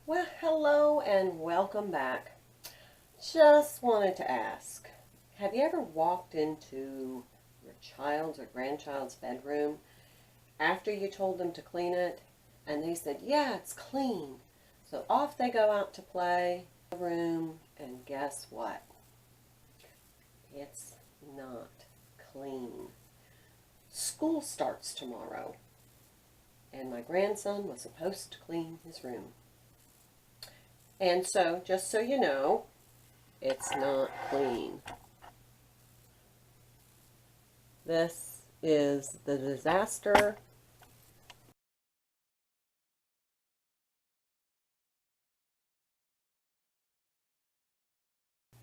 Well, hello and welcome back. Just wanted to ask, have you ever walked into your child's or grandchild's bedroom after you told them to clean it and they said, yeah, it's clean. So off they go out to play in the room and guess what? It's not clean. School starts tomorrow and my grandson was supposed to clean his room. And so, just so you know, it's not clean. This is the disaster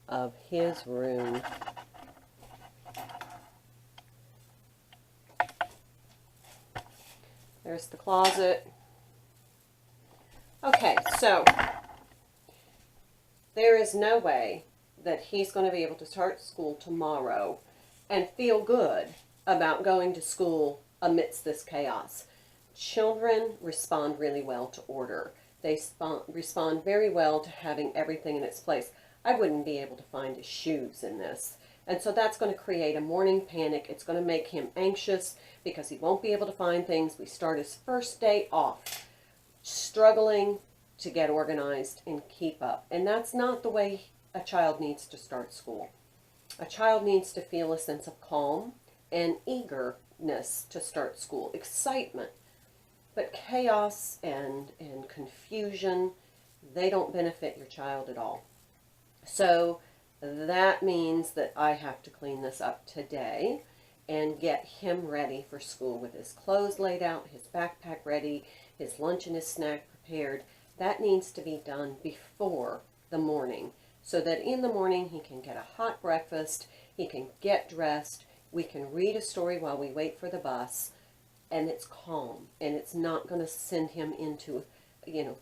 of his room. There's the closet. Okay, so there is no way that he's going to be able to start school tomorrow and feel good about going to school amidst this chaos. Children respond really well to order. They respond very well to having everything in its place. I wouldn't be able to find his shoes in this. And so that's going to create a morning panic. It's going to make him anxious because he won't be able to find things. We start his first day off struggling to get organized and keep up. And that's not the way a child needs to start school. A child needs to feel a sense of calm and eagerness to start school, excitement. But chaos and confusion, they don't benefit your child at all. So that means that I have to clean this up today and get him ready for school with his clothes laid out, his backpack ready, his lunch and his snack prepared. That needs to be done before the morning so that in the morning he can get a hot breakfast, he can get dressed, we can read a story while we wait for the bus, and it's calm and it's not going to send him into,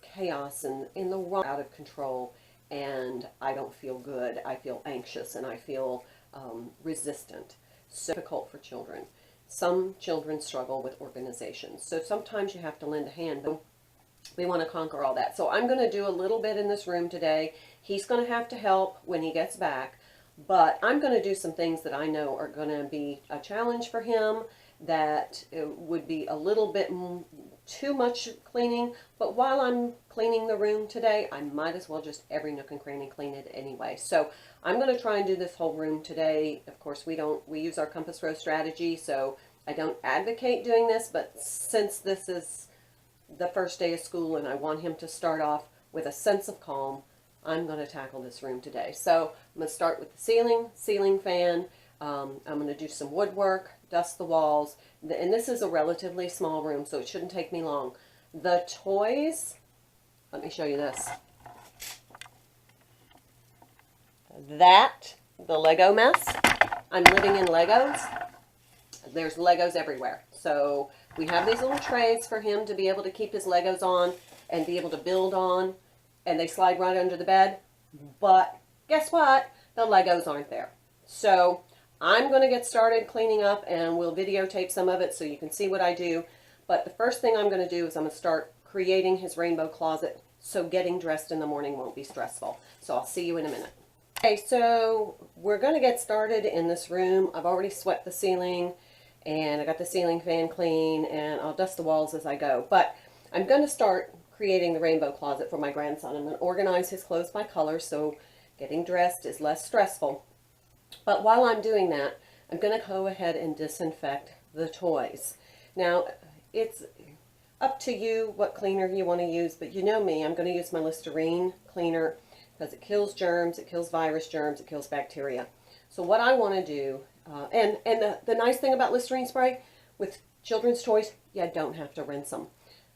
chaos and in the wrong, out of control, and I don't feel good. I feel anxious and I feel resistant. So difficult for children. Some children struggle with organization. So sometimes you have to lend a hand, but we want to conquer all that. So I'm going to do a little bit in this room today. He's going to have to help when he gets back, but I'm going to do some things that I know are going to be a challenge for him, that would be a little bit too much cleaning, but while I'm cleaning the room today, I might as well just every nook and cranny clean it anyway. So I'm going to try and do this whole room today. Of course, we use our compass rose strategy, so I don't advocate doing this, but since this is the first day of school and I want him to start off with a sense of calm, I'm going to tackle this room today. So I'm going to start with the ceiling fan. I'm going to do some woodwork, dust the walls, and this is a relatively small room, so it shouldn't take me long. The toys, let me show you this. The Lego mess, I'm living in Legos. There's Legos everywhere. So we have these little trays for him to be able to keep his Legos on and be able to build on, and they slide right under the bed. But guess what? The Legos aren't there. So I'm going to get started cleaning up and we'll videotape some of it so you can see what I do. But the first thing I'm going to do is I'm going to start creating his rainbow closet so getting dressed in the morning won't be stressful. So I'll see you in a minute. Okay, so we're going to get started in this room. I've already swept the ceiling and I got the ceiling fan clean and I'll dust the walls as I go. But I'm going to start creating the rainbow closet for my grandson. I'm going to organize his clothes by color so getting dressed is less stressful. But while I'm doing that, I'm going to go ahead and disinfect the toys. Now, it's up to you what cleaner you want to use, but you know me, I'm going to use my Listerine cleaner because it kills germs, it kills virus germs, it kills bacteria. So what I want to do, and the nice thing about Listerine spray with children's toys, you don't have to rinse them.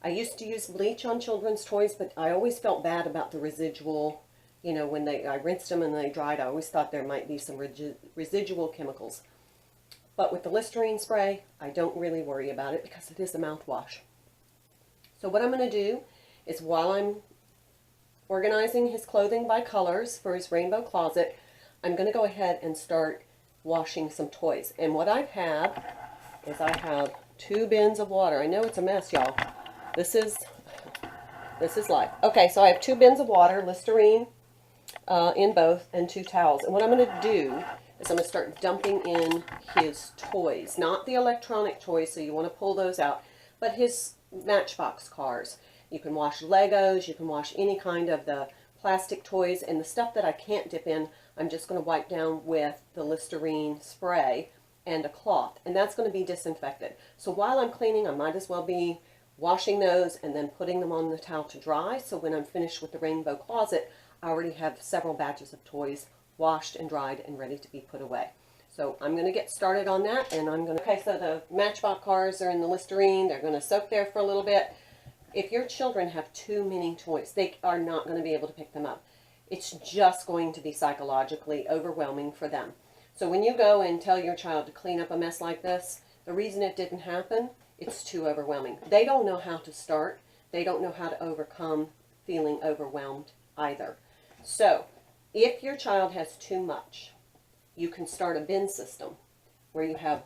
I used to use bleach on children's toys, but I always felt bad about the residual. When I rinsed them and they dried, I always thought there might be some residual chemicals. But with the Listerine spray, I don't really worry about it because it is a mouthwash. So what I'm going to do is while I'm organizing his clothing by colors for his rainbow closet, I'm going to go ahead and start washing some toys. And what I have is I have 2 bins of water. I know it's a mess, y'all. This is This is life. Okay, so I have 2 bins of water, Listerine in both, and 2 towels. And what I'm going to do is I'm going to start dumping in his toys. Not the electronic toys, so you want to pull those out, but his Matchbox cars. You can wash Legos, you can wash any kind of the plastic toys, and the stuff that I can't dip in, I'm just going to wipe down with the Listerine spray and a cloth, and that's going to be disinfected. So while I'm cleaning, I might as well be washing those and then putting them on the towel to dry, so when I'm finished with the rainbow closet, I already have several batches of toys washed and dried and ready to be put away. So I'm going to get started on that, and I'm going to... Okay, so the Matchbox cars are in the Listerine. They're going to soak there for a little bit. If your children have too many toys, they are not going to be able to pick them up. It's just going to be psychologically overwhelming for them. So when you go and tell your child to clean up a mess like this, the reason it didn't happen, it's too overwhelming. They don't know how to start. They don't know how to overcome feeling overwhelmed either. So if your child has too much, you can start a bin system where you have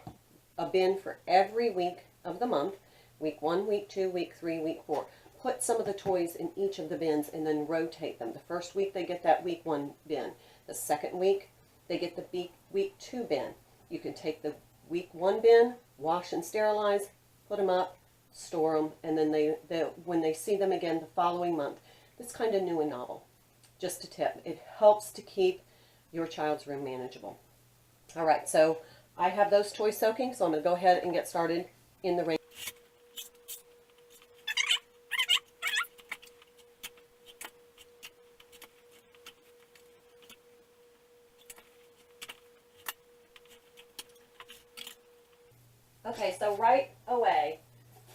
a bin for every week of the month, week 1, week 2, week 3, week 4. Put some of the toys in each of the bins and then rotate them. The first week they get that week 1 bin. The second week they get the week 2 bin. You can take the week 1 bin, wash and sterilize, put them up, store them, and then when they see them again the following month, it's kind of new and novel. Just a tip. It helps to keep your child's room manageable. All right, so I have those toys soaking, so I'm going to go ahead and get started in the rain. Okay, so right away,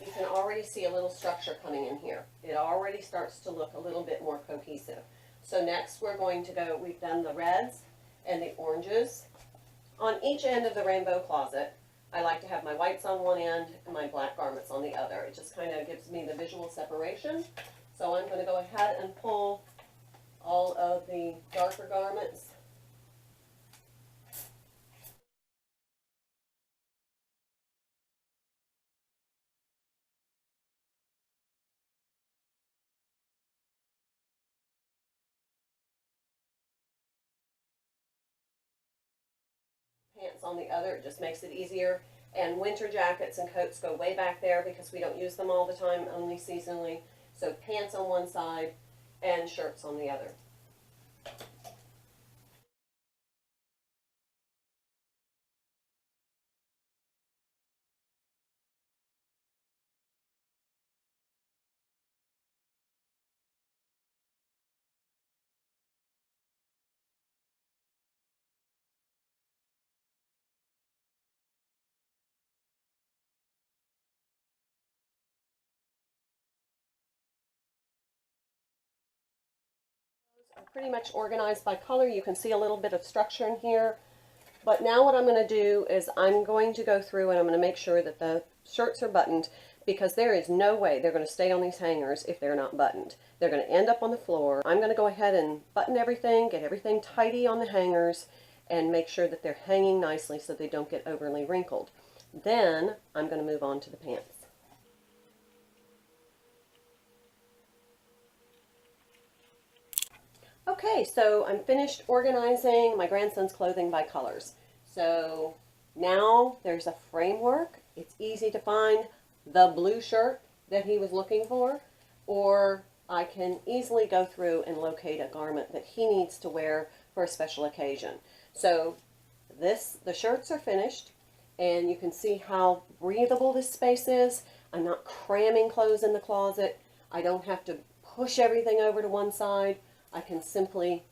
you can already see a little structure coming in here. It already starts to look a little bit more cohesive. So next we're going to go, we've done the reds and the oranges. On each end of the rainbow closet, I like to have my whites on one end and my black garments on the other. It just kind of gives me the visual separation. So I'm going to go ahead and pull all of the darker garments. Pants on the other, it just makes it easier. And winter jackets and coats go way back there because we don't use them all the time, only seasonally. So pants on one side and shirts on the other. Are pretty much organized by color. You can see a little bit of structure in here. But now what I'm going to do is I'm going to go through and I'm going to make sure that the shirts are buttoned, because there is no way they're going to stay on these hangers if they're not buttoned. They're going to end up on the floor. I'm going to go ahead and button everything, get everything tidy on the hangers, and make sure that they're hanging nicely so they don't get overly wrinkled. Then I'm going to move on to the pants. Okay, so I'm finished organizing my grandson's clothing by colors. So now there's a framework. It's easy to find the blue shirt that he was looking for, or I can easily go through and locate a garment that he needs to wear for a special occasion. So the shirts are finished, and you can see how breathable this space is. I'm not cramming clothes in the closet. I don't have to push everything over to one side. I can simply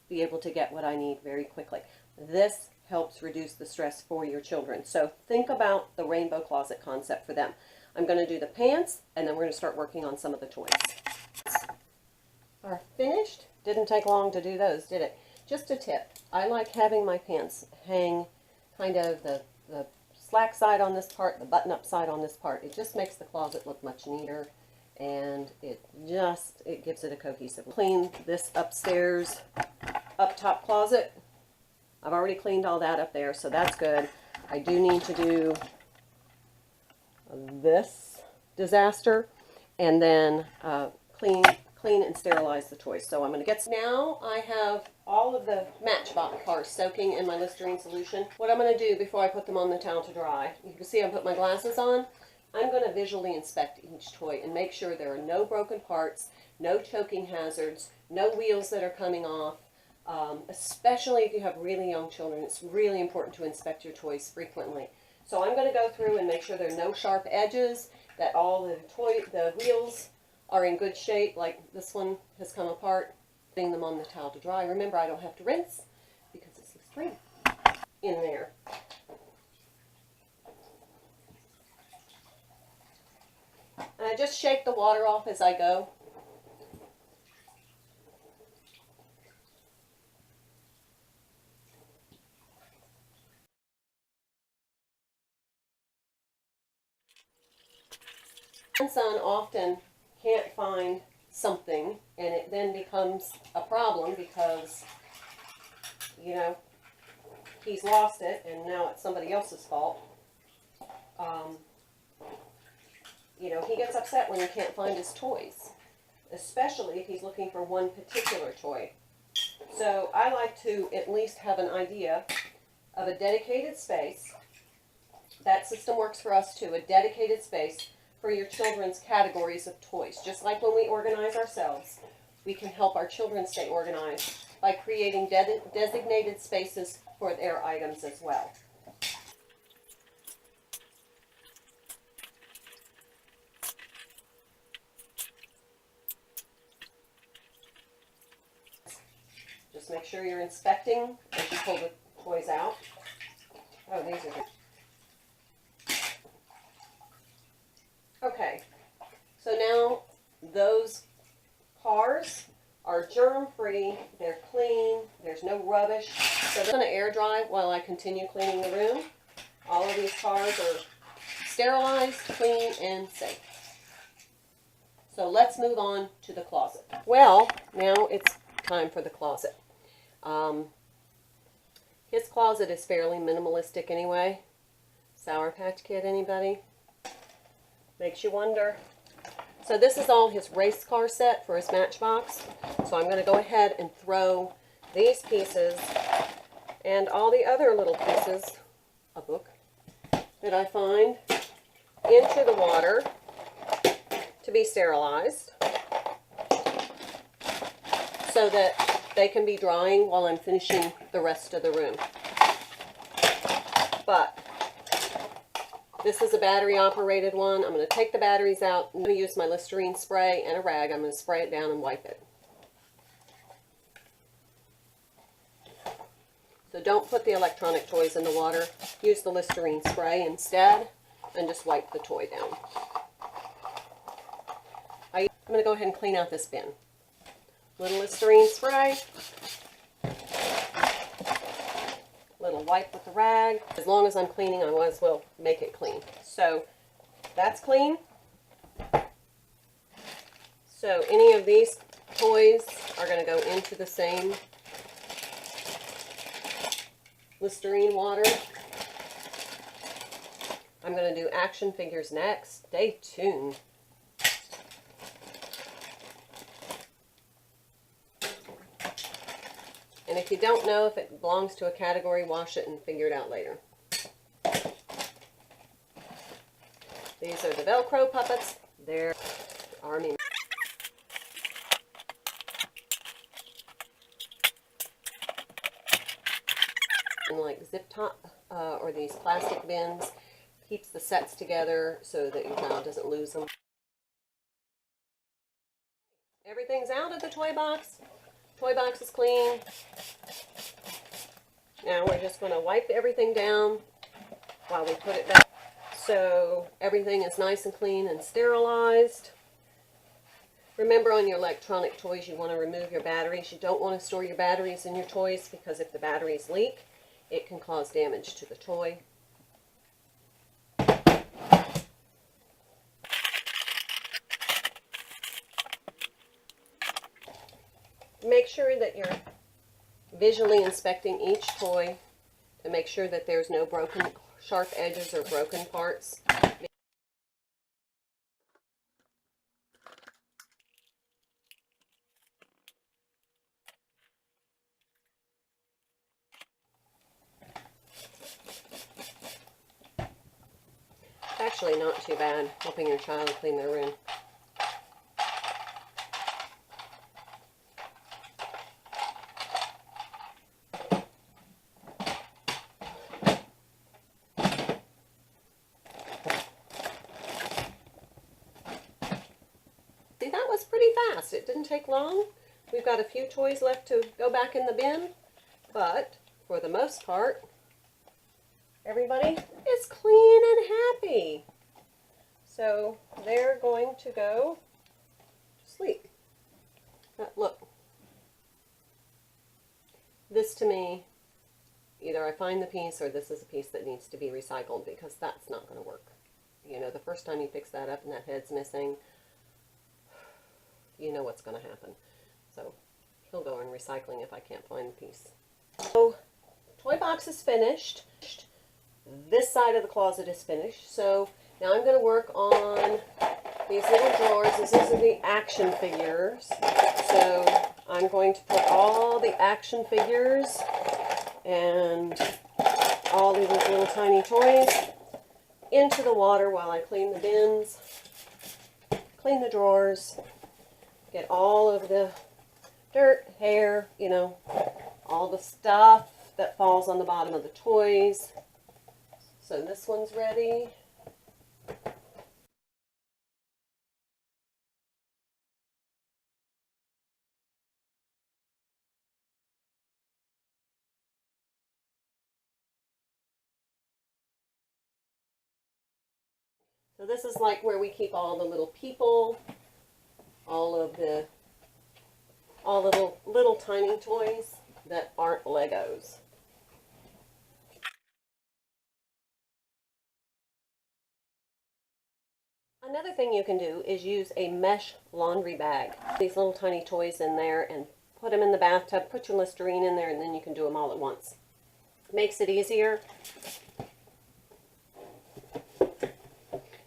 be able to get what I need very quickly. This helps reduce the stress for your children. So think about the rainbow closet concept for them. I'm going to do the pants, and then we're going to start working on some of the toys. Are finished. Didn't take long to do those, did it? Just a tip. I like having my pants hang kind of the slack side on this part, the button-up side on this part. It just makes the closet look much neater. And it gives it a cohesive. Clean this upstairs, up top closet. I've already cleaned all that up there, so that's good. I do need to do this disaster, and then clean clean and sterilize the toys. So I'm going to get, now I have all of the Matchbox cars soaking in my Listerine solution. What I'm going to do before I put them on the towel to dry, you can see I put my glasses on. I'm going to visually inspect each toy and make sure there are no broken parts, no choking hazards, no wheels that are coming off. Especially if you have really young children, it's really important to inspect your toys frequently. So I'm going to go through and make sure there are no sharp edges, that all the wheels are in good shape, like this one has come apart, putting them on the towel to dry. Remember, I don't have to rinse because it's Listerine in there. And I just shake the water off as I go. My son often can't find something, and it then becomes a problem because, you know, he's lost it and now it's somebody else's fault. You know, he gets upset when he can't find his toys, especially if he's looking for one particular toy. So I like to at least have an idea of a dedicated space. That system works for us too, a dedicated space for your children's categories of toys. Just like when we organize ourselves, we can help our children stay organized by creating designated spaces for their items as well. Just make sure you're inspecting as you pull the toys out. Oh, these are good. Okay, so now those cars are germ-free, they're clean, there's no rubbish. So I'm going to air dry while I continue cleaning the room. All of these cars are sterilized, clean, and safe. So let's move on to the closet. Well, now it's time for the closet. His closet is fairly minimalistic anyway. Sour Patch Kid, anybody? Makes you wonder. So this is all his race car set for his Matchbox. So I'm going to go ahead and throw these pieces and all the other little pieces, a book, that I find into the water to be sterilized so that they can be drying while I'm finishing the rest of the room. But this is a battery operated one. I'm going to take the batteries out. I'm going to use my Listerine spray and a rag. I'm going to spray it down and wipe it. So don't put the electronic toys in the water. Use the Listerine spray instead and just wipe the toy down. I'm going to go ahead and clean out this bin. Little Listerine spray. Little wipe with the rag. As long as I'm cleaning, I might as well make it clean. So that's clean. So any of these toys are going to go into the same Listerine water. I'm going to do action figures next. Stay tuned. And if you don't know if it belongs to a category, wash it and figure it out later. These are the Velcro puppets. They're Army. And like zip top or these plastic bins, keeps the sets together so that your child doesn't lose them. Everything's out of the toy box. Toy box is clean. Now we're just going to wipe everything down while we put it back so everything is nice and clean and sterilized. Remember, on your electronic toys you want to remove your batteries. You don't want to store your batteries in your toys because if the batteries leak, it can cause damage to the toy. Make sure that you're visually inspecting each toy to make sure that there's no broken, sharp edges or broken parts. actually not too bad, helping your child clean their room. See, that was pretty fast. It didn't take long. We've got a few toys left to go back in the bin, but for the most part, everybody is clean and happy. So they're going to go to sleep. Look, this to me, either I find the piece or this is a piece that needs to be recycled, because that's not going to work. You know, the first time you fix that up and that head's missing, you know what's going to happen. So he'll go in recycling if I can't find the piece. So toy box is finished. This side of the closet is finished. So now I'm going to work on these little drawers. These are the action figures. So I'm going to put all the action figures and all these little tiny toys into the water while I clean the bins, clean the drawers, get all of the dirt, hair, you know, all the stuff that falls on the bottom of the toys. So this one's ready. So this is like where we keep all the little people, all the little tiny toys that aren't Legos. Another thing you can do is use a mesh laundry bag. These little tiny toys in there and put them in the bathtub, put your Listerine in there, and then you can do them all at once. Makes it easier.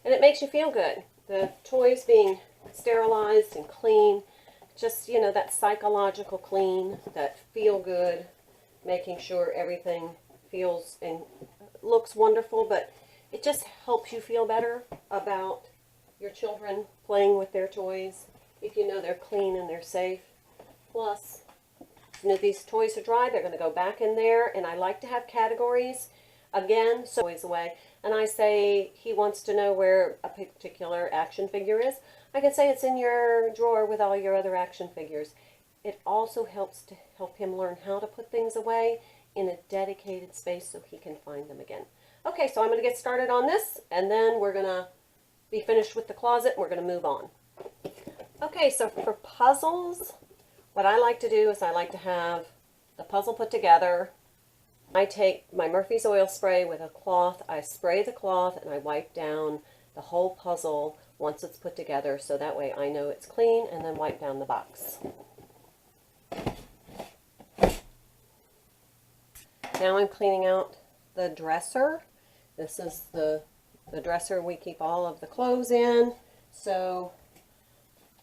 And it makes you feel good. The toys being sterilized and clean, just, you know, that psychological clean, that feel good, making sure everything feels and looks wonderful, but it just helps you feel better about your children playing with their toys if you know they're clean and they're safe. Plus, you know, these toys are dry, they're going to go back in there, and I like to have categories. Again, so toys away, and I say he wants to know where a particular action figure is. I can say it's in your drawer with all your other action figures. It also helps to help him learn how to put things away in a dedicated space so he can find them again. Okay, so I'm going to get started on this, and then we're going to be finished with the closet, and we're going to move on. Okay, so for puzzles, what I like to do is I like to have the puzzle put together. I take my Murphy's oil spray with a cloth, I spray the cloth, and I wipe down the whole puzzle once it's put together, so that way I know it's clean, and then wipe down the box. Now I'm cleaning out the dresser. This is the dresser we keep all of the clothes in. So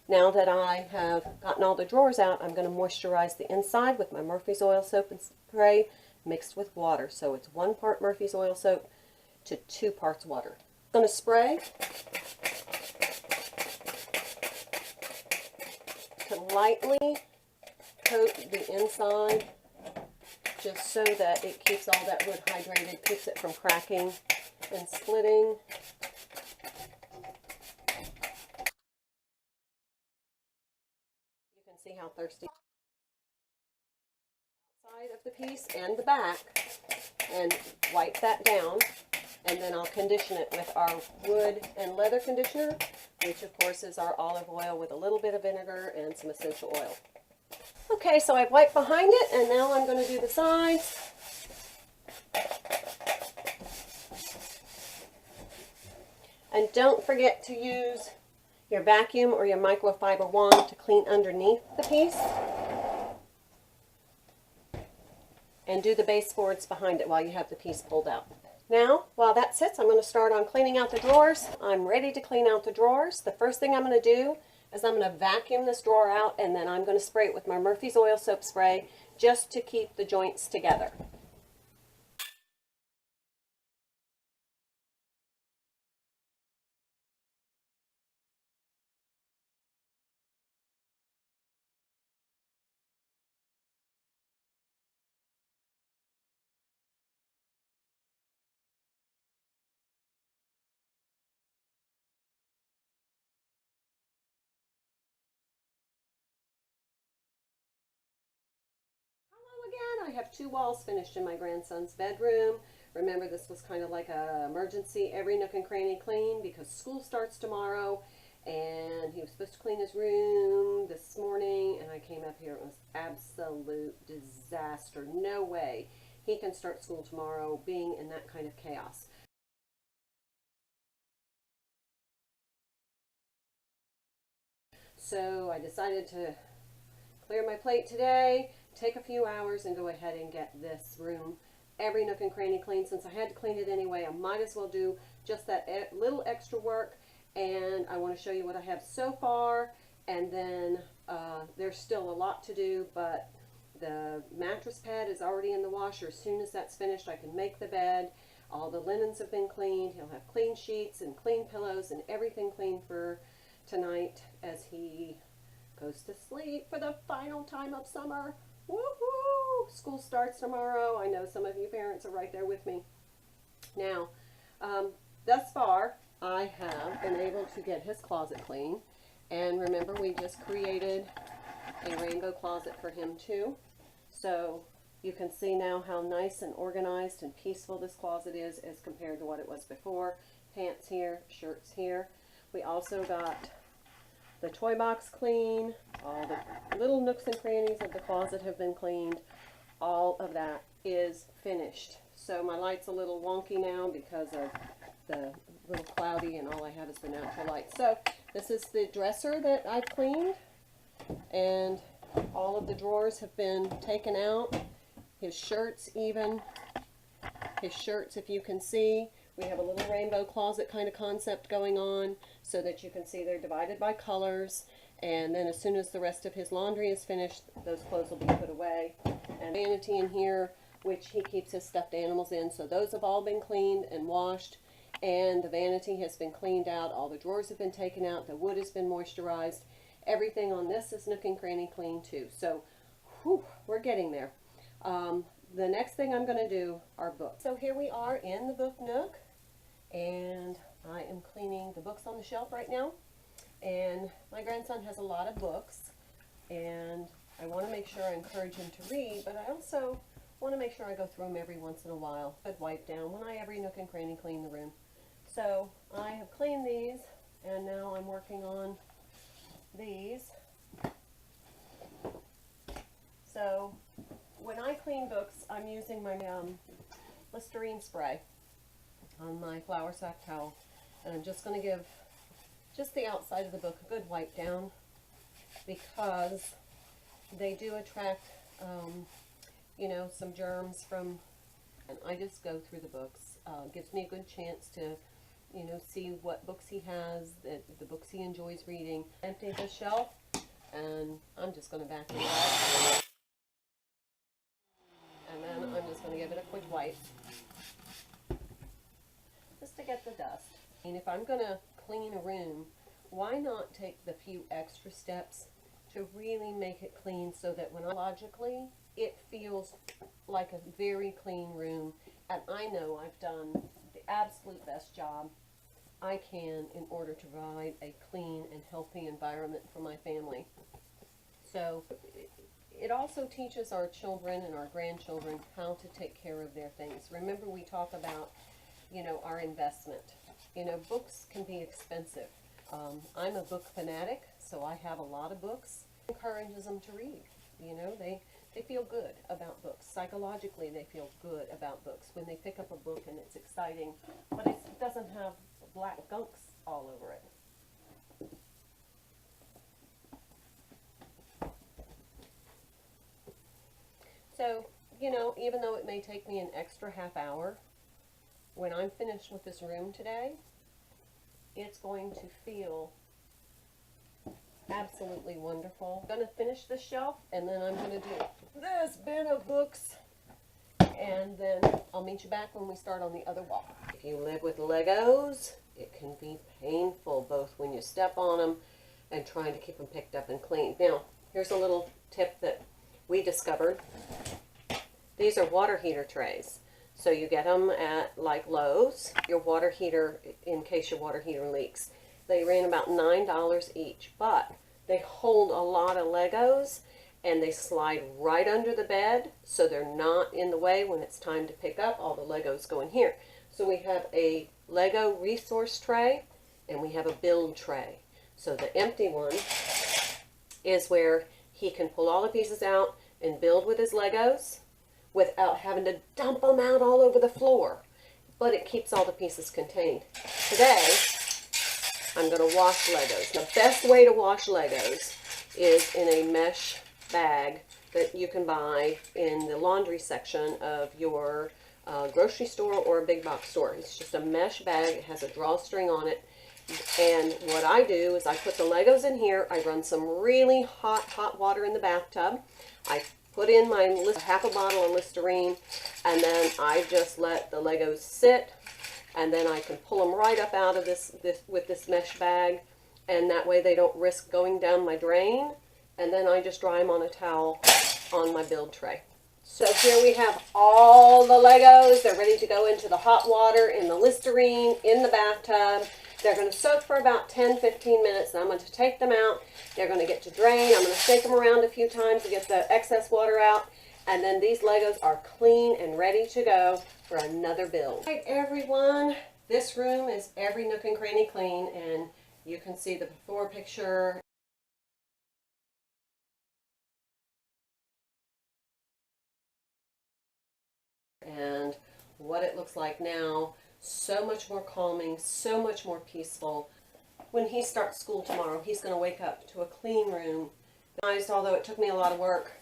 now that I have gotten all the drawers out, I'm going to moisturize the inside with my Murphy's oil soap and spray mixed with water. So it's 1 part Murphy's oil soap to 2 parts water. I'm going to spray to lightly coat the inside just so that it keeps all that wood hydrated, keeps it from cracking and splitting. You can see how thirsty side of the piece and the back, and wipe that down, and then I'll condition it with our wood and leather conditioner, which of course is our olive oil with a little bit of vinegar and some essential oil. Okay, so I've wiped behind it, and now I'm going to do the sides. And don't forget to use your vacuum or your microfiber wand to clean underneath the piece. And do the baseboards behind it while you have the piece pulled out. Now, while that sits, I'm going to start on cleaning out the drawers. I'm ready to clean out the drawers. The first thing I'm going to do is I'm going to vacuum this drawer out, and then I'm going to spray it with my Murphy's oil soap spray just to keep the joints together. I have 2 walls finished in my grandson's bedroom. Remember, this was kind of like an emergency, every nook and cranny clean, because school starts tomorrow. And he was supposed to clean his room this morning, and I came up here. It was absolute disaster. No way he can start school tomorrow being in that kind of chaos. So I decided to clear my plate today, take a few hours, and go ahead and get this room, every nook and cranny clean. Since I had to clean it anyway, I might as well do just that little extra work. And I want to show you what I have so far, and then there's still a lot to do, but the mattress pad is already in the washer. As soon as that's finished, I can make the bed. All the linens have been cleaned. He'll have clean sheets and clean pillows and everything clean for tonight as he goes to sleep for the final time of summer. Woohoo! School starts tomorrow. I know some of you parents are right there with me. Now, thus far, I have been able to get his closet clean. And remember, we just created a rainbow closet for him too. So you can see now how nice and organized and peaceful this closet is as compared to what it was before. Pants here, shirts here. We also got the toy box clean. All the little nooks and crannies of the closet have been cleaned. All of that is finished. So my light's a little wonky now because of the little cloudy, and all I have is the natural light. So this is the dresser that I've cleaned, and all of the drawers have been taken out. His shirts even. His shirts, if you can see, we have a little rainbow closet kind of concept going on so that you can see they're divided by colors. And then as soon as the rest of his laundry is finished, those clothes will be put away. And vanity in here, which he keeps his stuffed animals in. So those have all been cleaned and washed. And the vanity has been cleaned out. All the drawers have been taken out. The wood has been moisturized. Everything on this is nook and cranny clean too. So, whew, we're getting there. The next thing I'm going to do are books. So here we are in the book nook. And I am cleaning the books on the shelf right now. And my grandson has a lot of books. And I want to make sure I encourage him to read. But I also want to make sure I go through them every once in a while. I'd wipe down when I every nook and cranny clean the room. So I have cleaned these, and now I'm working on these. So when I clean books, I'm using my Listerine spray on my flour sack towel, and I'm just going to give just the outside of the book a good wipe down, because they do attract you know, some germs from, and I just go through the books. Gives me a good chance to, you know, see what books he has, the books he enjoys reading. Empty the shelf, and I'm just going to vacuum it out. And then I'm just going to give it a quick wipe, just to get the dust. And if I'm going to clean a room, why not take the few extra steps to really make it clean so that when logically it feels like a very clean room, and I know I've done the absolute best job I can in order to provide a clean and healthy environment for my family. So it also teaches our children and our grandchildren how to take care of their things. Remember, we talk about, you know, our investment. You know, books can be expensive. I'm a book fanatic, so I have a lot of books. It encourages them to read. You know, they feel good about books. Psychologically, they feel good about books when they pick up a book and it's exciting, but it doesn't have black gunks all over it. So, you know, even though it may take me an extra half hour, when I'm finished with this room today, it's going to feel absolutely wonderful. I'm going to finish this shelf, and then I'm going to do this bin of books, and then I'll meet you back when we start on the other wall. If you live with Legos, it can be painful, both when you step on them and trying to keep them picked up and clean. Now, here's a little tip that we discovered. These are water heater trays. So you get them at like Lowe's, your water heater, in case your water heater leaks. They ran about $9 each, but they hold a lot of Legos, and they slide right under the bed, so they're not in the way when it's time to pick up. All the Legos go in here. So we have a Lego resource tray, and we have a build tray. So the empty one is where he can pull all the pieces out and build with his Legos without having to dump them out all over the floor. But it keeps all the pieces contained. Today, I'm going to wash Legos. The best way to wash Legos is in a mesh bag that you can buy in the laundry section of your grocery store or a big box store. It's just a mesh bag. It has a drawstring on it. And what I do is I put the Legos in here. I run some really hot water in the bathtub. I put in my half a bottle of Listerine, and then I just let the Legos sit, and then I can pull them right up out of this with this mesh bag, and that way they don't risk going down my drain. And then I just dry them on a towel on my build tray. So here we have all the Legos. They're ready to go into the hot water in the Listerine in the bathtub. They're going to soak for about 10-15 minutes, and I'm going to take them out. They're going to get to drain. I'm going to shake them around a few times to get the excess water out. And then these Legos are clean and ready to go for another build. All right, everyone. This room is every nook and cranny clean, and you can see the before picture. And what it looks like now. So much more calming, so much more peaceful. When he starts school tomorrow, he's going to wake up to a clean room. Although it took me a lot of work,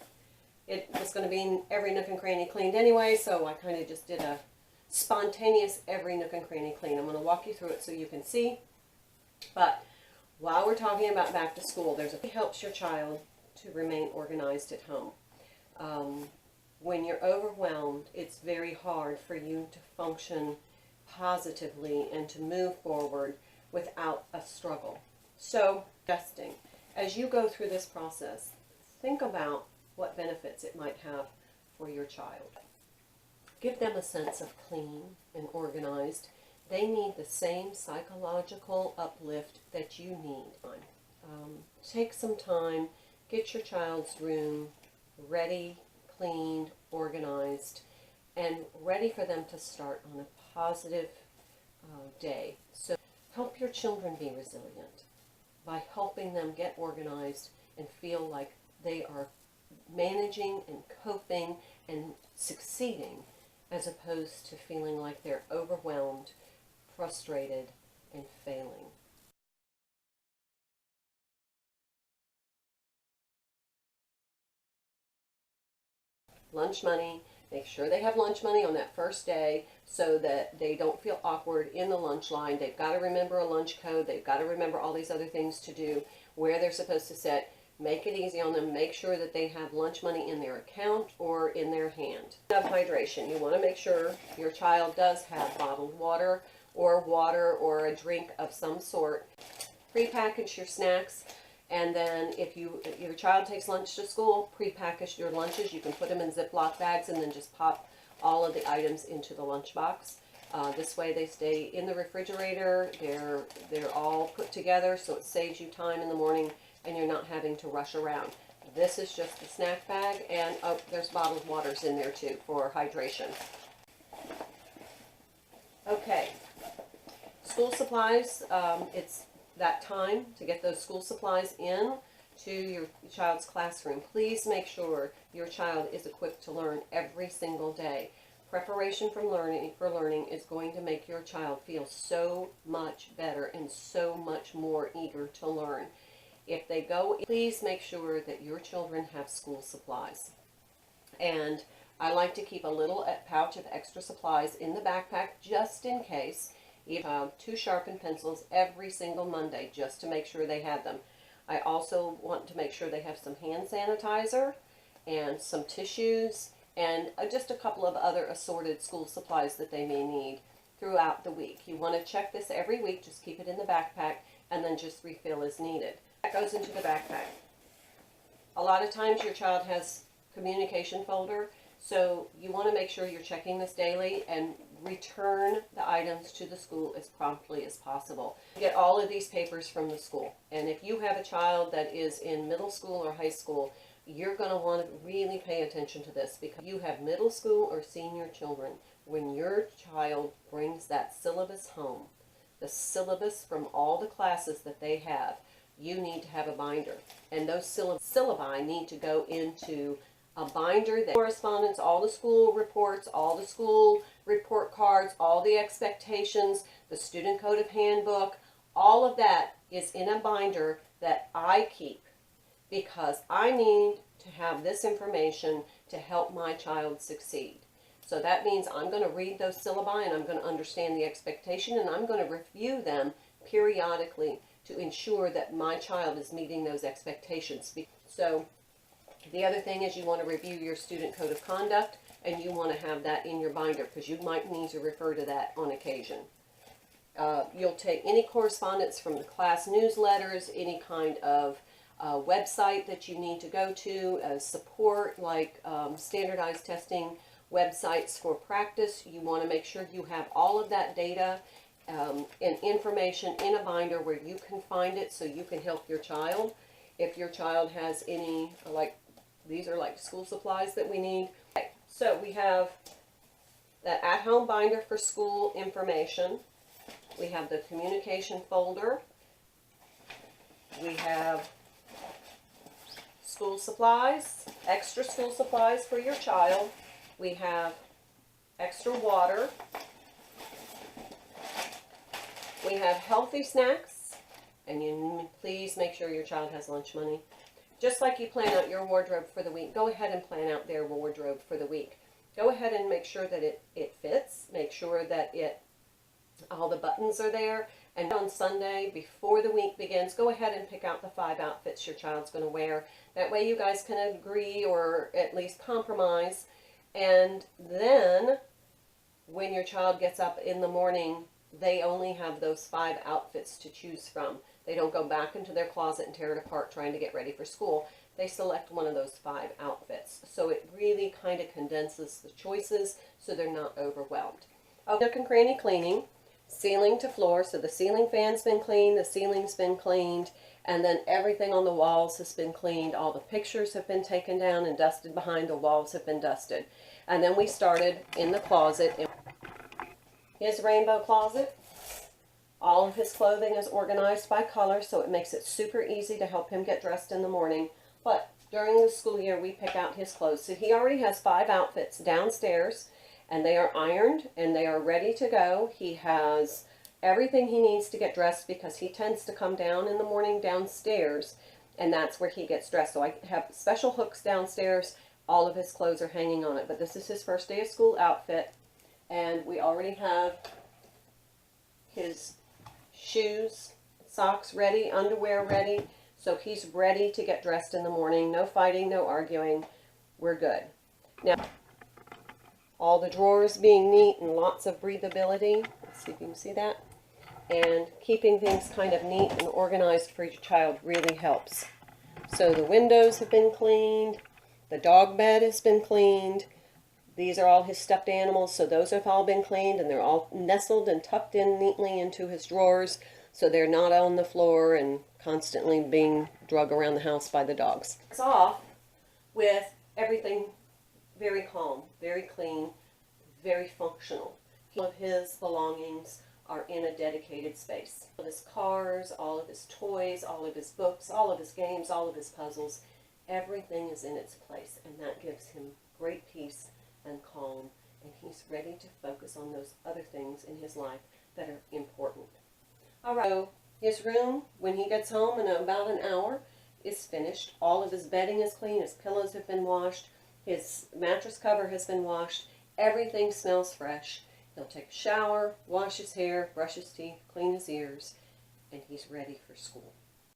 it was going to be in every nook and cranny cleaned anyway, so I kind of just did a spontaneous every nook and cranny clean. I'm going to walk you through it so you can see. But while we're talking about back to school, it helps your child to remain organized at home. When you're overwhelmed, it's very hard for you to function positively and to move forward without a struggle. So, adjusting. As you go through this process, think about what benefits it might have for your child. Give them a sense of clean and organized. They need the same psychological uplift that you need. Take some time, get your child's room ready, cleaned, organized, and ready for them to start on a positive day. So help your children be resilient by helping them get organized and feel like they are managing and coping and succeeding, as opposed to feeling like they're overwhelmed, frustrated, and failing. Lunch money. Make sure they have lunch money on that first day so that they don't feel awkward in the lunch line. They've got to remember a lunch code. They've got to remember all these other things to do, where they're supposed to sit. Make it easy on them. Make sure that they have lunch money in their account or in their hand. Hydration. You want to make sure your child does have bottled water or a drink of some sort. Prepackage your snacks. And then if your child takes lunch to school, prepackage your lunches. You can put them in Ziploc bags and then just pop all of the items into the lunchbox. This way they stay in the refrigerator. They're all put together, so it saves you time in the morning and you're not having to rush around. This is just the snack bag, and there's bottled waters in there too for hydration. Okay, school supplies. It's that time to get those school supplies in to your child's classroom. Please make sure your child is equipped to learn every single day. Preparation for learning is going to make your child feel so much better and so much more eager to learn. If they go, please make sure that your children have school supplies. And I like to keep a little pouch of extra supplies in the backpack just in case. You have 2 sharpened pencils every single Monday just to make sure they have them. I also want to make sure they have some hand sanitizer and some tissues and just a couple of other assorted school supplies that they may need throughout the week. You want to check this every week. Just keep it in the backpack and then just refill as needed. That goes into the backpack. A lot of times your child has communication folder, so you want to make sure you're checking this daily and return the items to the school as promptly as possible. Get all of these papers from the school, and if you have a child that is in middle school or high school, You're going to want to really pay attention to this because you have middle school or senior children. When your child brings that syllabus home, the syllabus from all the classes that they have, you need to have a binder. And those syllabi need to go into a binder that corresponds all the school reports, all the school report cards, all the expectations, the student code of handbook, all of that is in a binder that I keep because I need to have this information to help my child succeed. So that means I'm going to read those syllabi and I'm going to understand the expectation and I'm going to review them periodically to ensure that my child is meeting those expectations. So the other thing is you want to review your student code of conduct and you want to have that in your binder because you might need to refer to that on occasion. You'll take any correspondence from the class newsletters, any kind of website that you need to go to, support like standardized testing websites for practice. You want to make sure you have all of that data and information in a binder where you can find it so you can help your child. If your child has any, like these are like school supplies that we need. Okay, so we have that at-home binder for school information. We have the communication folder. We have school supplies, extra school supplies for your child. We have extra water. We have healthy snacks, and you please make sure your child has lunch money. Just like you plan out your wardrobe for the week, go ahead and plan out their wardrobe for the week. Go ahead and make sure that it fits. Make sure that all the buttons are there. And on Sunday, before the week begins, go ahead and pick out the 5 outfits your child's going to wear. That way you guys can agree or at least compromise. And then when your child gets up in the morning, they only have those 5 outfits to choose from. They don't go back into their closet and tear it apart trying to get ready for school. They select one of those 5 outfits. So it really kind of condenses the choices so they're not overwhelmed. Nook and Cranny cleaning, ceiling to floor. So the ceiling fan's been cleaned, the ceiling's been cleaned, and then everything on the walls has been cleaned. All the pictures have been taken down and dusted behind. The walls have been dusted. And then we started in the closet. His rainbow closet. All of his clothing is organized by color, so it makes it super easy to help him get dressed in the morning. But during the school year, we pick out his clothes. So he already has 5 outfits downstairs, and they are ironed, and they are ready to go. He has everything he needs to get dressed because he tends to come down in the morning downstairs, and that's where he gets dressed. So I have special hooks downstairs. All of his clothes are hanging on it. But this is his first day of school outfit, and we already have his shoes, socks ready, underwear ready. So he's ready to get dressed in the morning. No fighting, no arguing. We're good. Now, all the drawers being neat and lots of breathability. Let's see if you can see that. And keeping things kind of neat and organized for your child really helps. So the windows have been cleaned. The dog bed has been cleaned. These are all his stuffed animals, so those have all been cleaned, and they're all nestled and tucked in neatly into his drawers, so they're not on the floor and constantly being dragged around the house by the dogs. It's off with everything very calm, very clean, very functional. All of his belongings are in a dedicated space. All of his cars, all of his toys, all of his books, all of his games, all of his puzzles, everything is in its place, and that gives him great peace and calm, and he's ready to focus on those other things in his life that are important. All right, so his room, when he gets home in about an hour, is finished. All of his bedding is clean, his pillows have been washed, his mattress cover has been washed, everything smells fresh. He'll take a shower, wash his hair, brush his teeth, clean his ears, and he's ready for school.